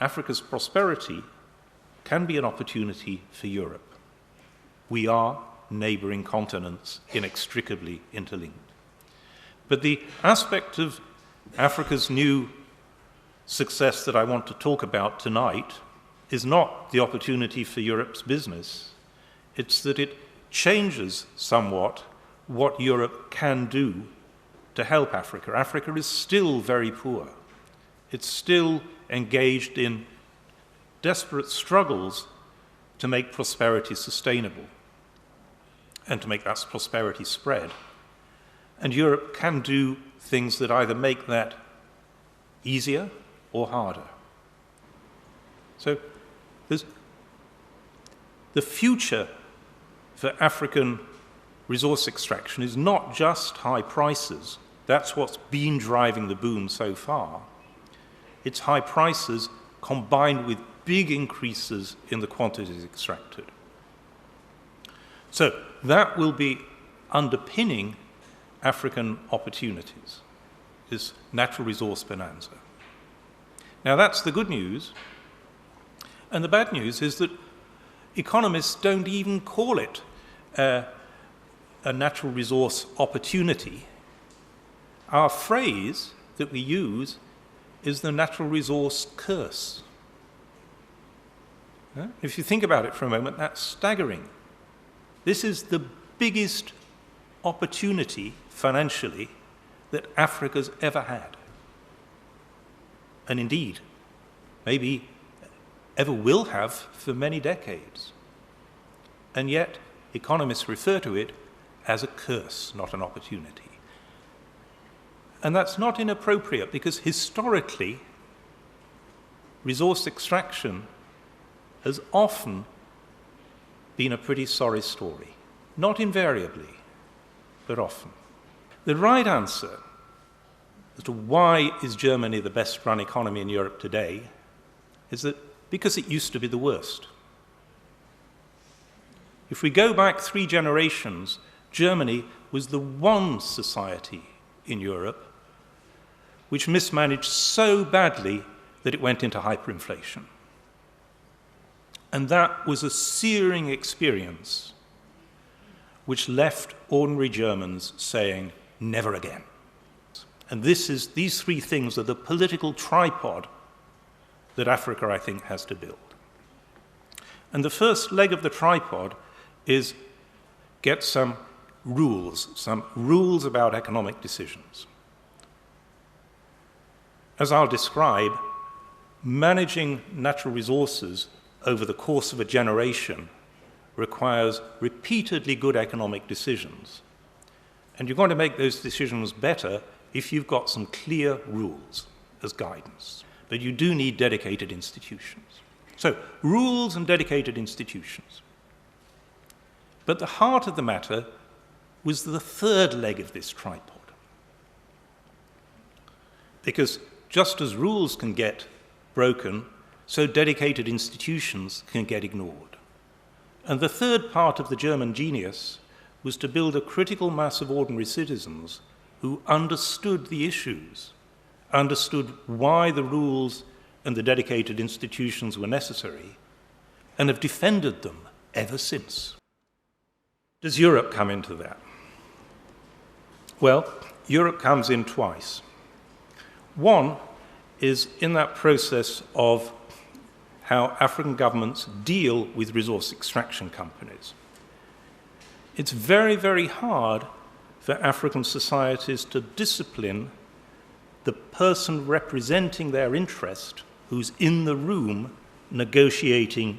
Africa's prosperity can be an opportunity for Europe. We are neighboring continents inextricably interlinked. But the aspect of Africa's new success that I want to talk about tonight is not the opportunity for Europe's business. It's that it changes somewhat what Europe can do to help Africa. Africa is still very poor. It's still engaged in desperate struggles to make prosperity sustainable and to make that prosperity spread. And Europe can do things that either make that easier or harder. So the future for African resource extraction is not just high prices. That's what's been driving the boom so far. It's high prices combined with big increases in the quantities extracted. So that will be underpinning African opportunities, this natural resource bonanza. Now that's the good news. And the bad news is that economists don't even call it a natural resource opportunity. Our phrase that we use is the natural resource curse. If you think about it for a moment, that's staggering. This is the biggest opportunity financially that Africa's ever had. And indeed, maybe ever will have for many decades. And yet, economists refer to it as a curse, not an opportunity. And that's not inappropriate because historically, resource extraction has often been a pretty sorry story. Not invariably, but often. The right answer as to why is Germany the best run economy in Europe today is that because it used to be the worst. If we go back 3 generations, Germany was the one society in Europe which mismanaged so badly that it went into hyperinflation. And that was a searing experience which left ordinary Germans saying, never again. And these 3 things are the political tripod that Africa, I think, has to build. And the first leg of the tripod is get some rules about economic decisions. As I'll describe, managing natural resources over the course of a generation requires repeatedly good economic decisions. And you're going to make those decisions better if you've got some clear rules as guidance. But you do need dedicated institutions. So, rules and dedicated institutions. But the heart of the matter was the third leg of this tripod. Because just as rules can get broken, so dedicated institutions can get ignored. And the third part of the German genius was to build a critical mass of ordinary citizens who understood the issues, understood why the rules and the dedicated institutions were necessary, and have defended them ever since. Does Europe come into that? Well, Europe comes in twice. One is in that process of how African governments deal with resource extraction companies. It's very, very hard for African societies to discipline the person representing their interest who's in the room negotiating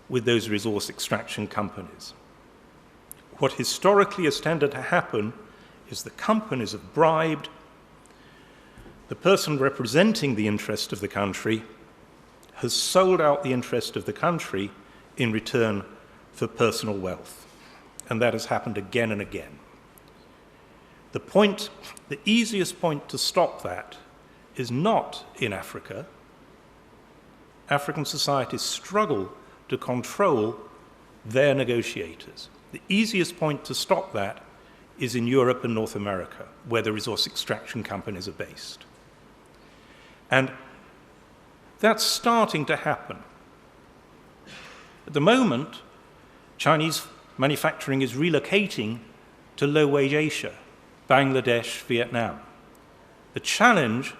with those resource extraction companies. What historically has tended to happen is the companies have bribed the person representing the interest of the country has sold out the interest of the country in return for personal wealth. And that has happened again and again. The easiest point to stop that is not in Africa. African societies struggle to control their negotiators. The easiest point to stop that is in Europe and North America, where the resource extraction companies are based. And That's starting to happen. At the moment, Chinese manufacturing is relocating to low-wage Asia, Bangladesh, Vietnam. The challenge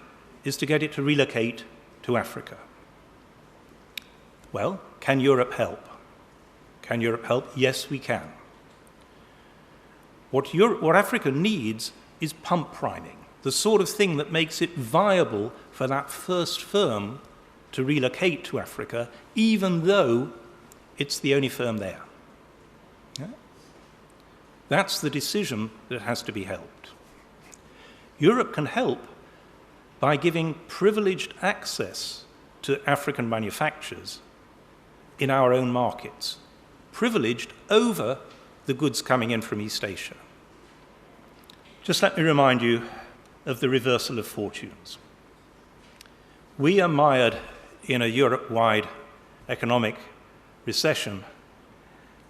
is to get it to relocate to Africa. Well, can Europe help? Can Europe help? Yes, we can. What Africa needs is pump priming, the sort of thing that makes it viable for that first firm to relocate to Africa, even though it's the only firm there. Yeah? That's the decision that has to be held. Europe can help by giving privileged access to African manufacturers in our own markets, privileged over the goods coming in from East Asia. Just let me remind you of the reversal of fortunes. We are mired in a Europe-wide economic recession,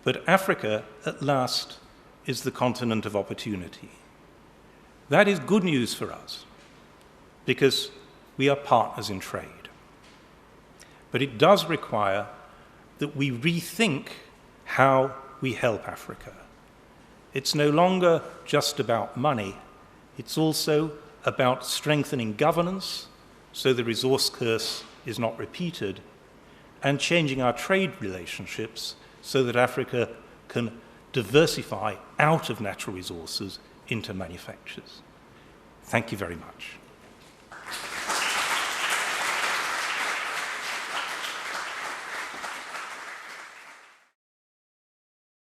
but Africa, at last, is the continent of opportunity. That is good news for us, because we are partners in trade. But it does require that we rethink how we help Africa. It's no longer just about money, it's also about strengthening governance so the resource curse is not repeated, and changing our trade relationships so that Africa can diversify out of natural resources into manufactures. Thank you very much.